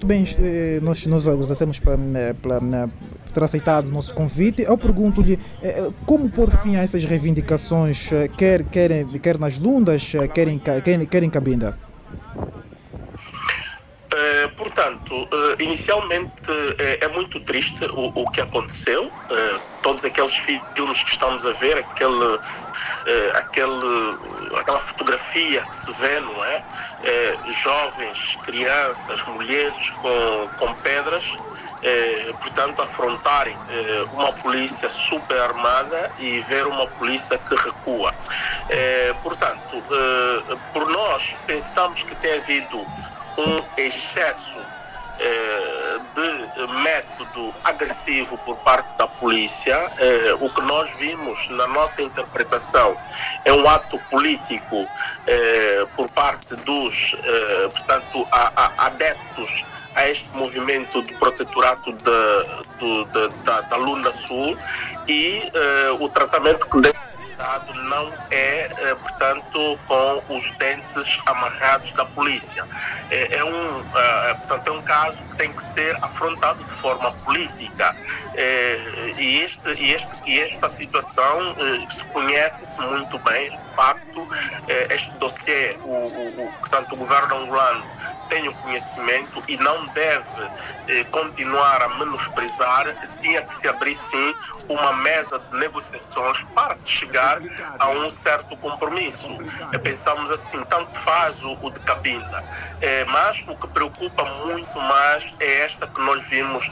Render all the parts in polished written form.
muito bem, nós agradecemos por ter aceitado o nosso convite. Eu pergunto-lhe como pôr fim a essas reivindicações, quer nas Lundas, quer em Cabinda. Portanto, inicialmente é muito triste o que aconteceu. Todos aqueles filmes que estamos a ver, aquela fotografia que se vê, não é? Jovens, crianças, mulheres com pedras, portanto, afrontarem uma polícia super armada e ver uma polícia que recua. Portanto, por nós pensamos que tem havido um excesso de método agressivo por parte da polícia. O que nós vimos na nossa interpretação é um ato político por parte dos portanto, adeptos a este movimento do protetorato da Lunda Sul, e o tratamento que deve não é, portanto, com os dentes amarrados da polícia. Portanto, é um caso que tem que ser afrontado de forma política. E esta situação conhece-se muito bem. De facto, este dossiê, portanto, o governo angolano tem o conhecimento e não deve continuar a menosprezar. Tinha que se abrir, sim, uma mesa de negociações para se chegar a um certo compromisso. Pensamos assim, tanto faz o de Cabinda, mas o que preocupa muito mais é esta que nós vimos,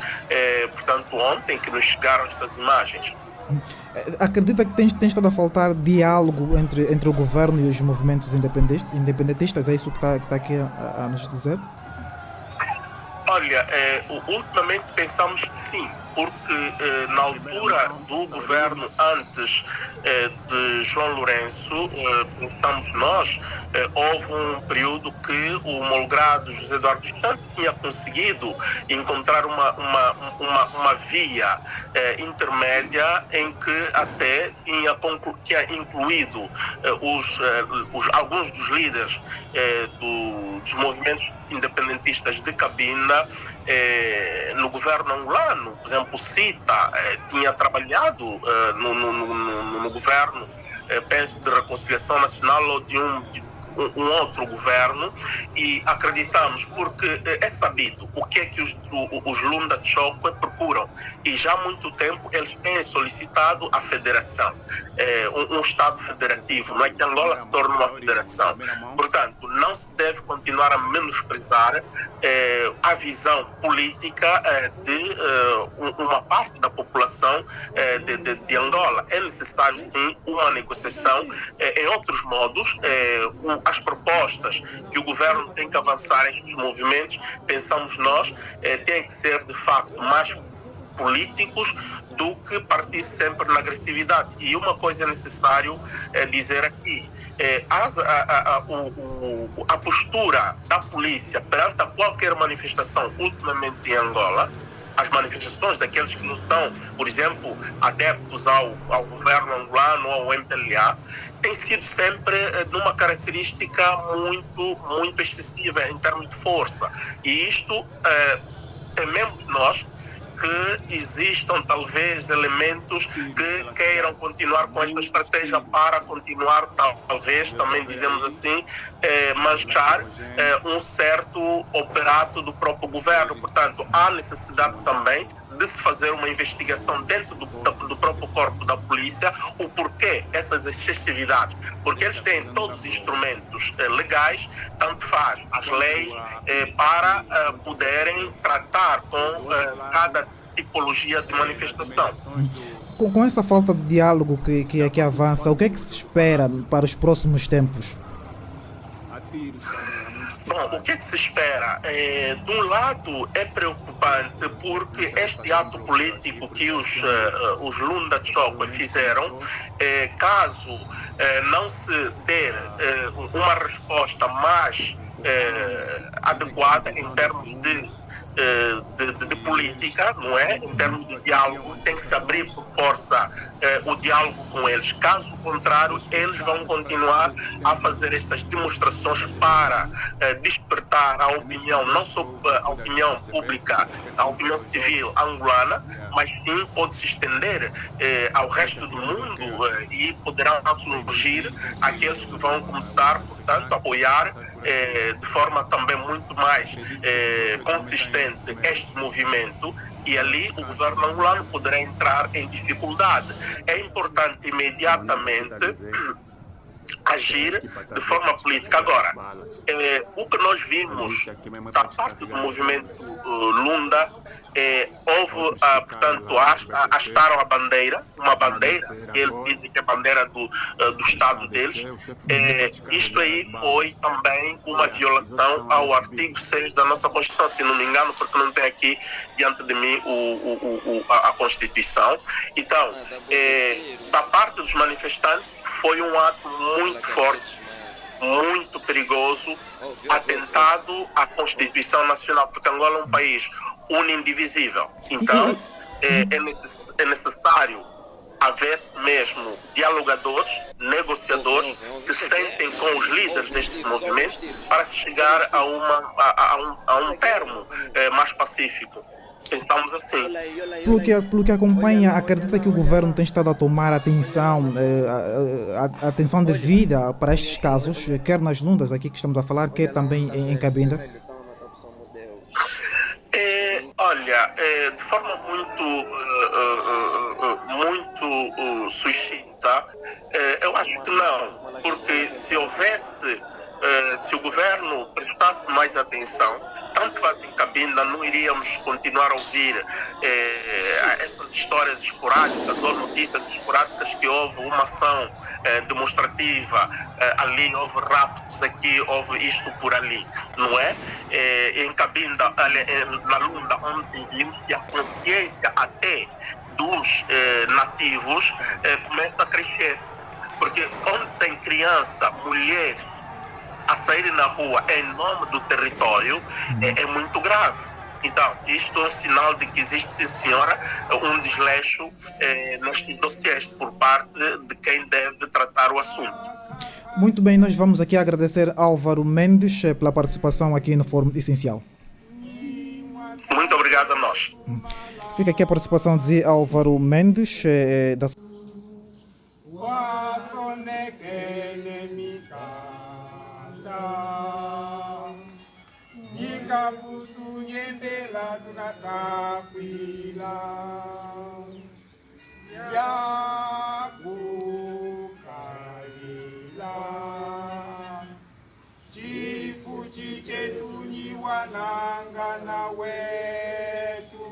portanto, ontem, que nos chegaram essas imagens. Acredita que tem estado a faltar diálogo entre o governo e os movimentos independentistas? É isso que está aqui a nos dizer? Olha, ultimamente pensamos que sim, porque na altura do governo antes de João Lourenço, pensamos nós, houve um período que o molgrado José Eduardo dos Santos tinha conseguido encontrar uma via intermédia em que até tinha incluído alguns dos líderes dos movimentos independentistas de Cabinda no governo angolano. Por exemplo, o CITA tinha trabalhado no governo, penso, de reconciliação nacional ou de um outro governo, e acreditamos, porque é sabido o que é que os Lunda Chokwe procuram, e já há muito tempo eles têm solicitado a federação, um Estado federativo, não é que Angola se torne uma federação. Portanto, não se deve continuar a menosprezar a visão política de uma parte da população de Angola. É necessário, sim, uma negociação em outros modos. As propostas que o governo tem que avançar em estes movimentos, pensamos nós, têm que ser de facto mais políticos do que partir sempre na agressividade. E uma coisa é necessário dizer aqui, a postura da polícia perante qualquer manifestação ultimamente em Angola, as manifestações daqueles que não são, por exemplo, adeptos ao governo angolano ou ao MPLA, tem sido sempre de uma característica muito, muito excessiva em termos de força. E isto tememos nós que existam talvez elementos que queiram continuar com esta estratégia para continuar, talvez, também dizemos assim, manchar um certo operato do próprio governo. Portanto, há necessidade também de se fazer uma investigação dentro do próprio corpo da polícia, o porquê essas excessividades, porque eles têm todos os instrumentos legais, tanto faz as leis, para poderem tratar com cada tipologia de manifestação. Com essa falta de diálogo que avança, o que é que se espera para os próximos tempos? Bom, o que é que se espera? De um lado é preocupante porque este ato político que os Lunda Chokwe fizeram, caso não se der uma resposta mais adequada em termos de política, pública, não é? Em termos de diálogo, tem que se abrir por força o diálogo com eles. Caso contrário, eles vão continuar a fazer estas demonstrações para despertar a opinião, não só a opinião pública, a opinião civil angolana, mas sim pode se estender ao resto do mundo e poderão surgir aqueles que vão começar, portanto, a apoiar de forma também muito mais consistente este movimento, e ali o governo angolano poderá entrar em dificuldade. É importante imediatamente agir de forma política. Agora, o que nós vimos da parte do movimento Lunda, houve, portanto, hastaram a bandeira, uma bandeira, que eles dizem que é a bandeira do Estado deles. Isto aí foi também uma violação ao artigo 6 da nossa Constituição, se não me engano, porque não tem aqui diante de mim a Constituição. Então, da parte dos manifestantes, foi um ato muito forte, muito perigoso, atentado à Constituição Nacional, porque Angola é um país unidivisível. Então, é necessário haver mesmo dialogadores, negociadores que sentem com os líderes deste movimento para se chegar a um termo mais pacífico. Pensamos assim. Pelo que acompanha, acredita que o governo tem estado a tomar atenção, a atenção devida para estes casos, quer nas Lundas, aqui que estamos a falar, quer também em Cabinda? Olha, de forma muito sucinta, eu acho que não, porque se o governo prestasse mais atenção, tanto faz em Cabinda, não iríamos continuar a ouvir essas histórias esporádicas ou notícias esporádicas que houve uma ação demonstrativa ali, houve raptos aqui, houve isto por ali, não é? Em Cabinda, na Lunda, onde vimos que a consciência até dos nativos começa a crescer. Porque onde tem criança, mulheres a saírem na rua em nome do território, é muito grave. Então, isto é um sinal de que existe, sim senhora, um desleixo nestes dossiês por parte de quem deve tratar o assunto. Muito bem, nós vamos aqui agradecer Álvaro Mendes pela participação aqui no Fórum Essencial. Muito obrigado a nós. Fica aqui a participação de Álvaro Mendes da wananga na wetu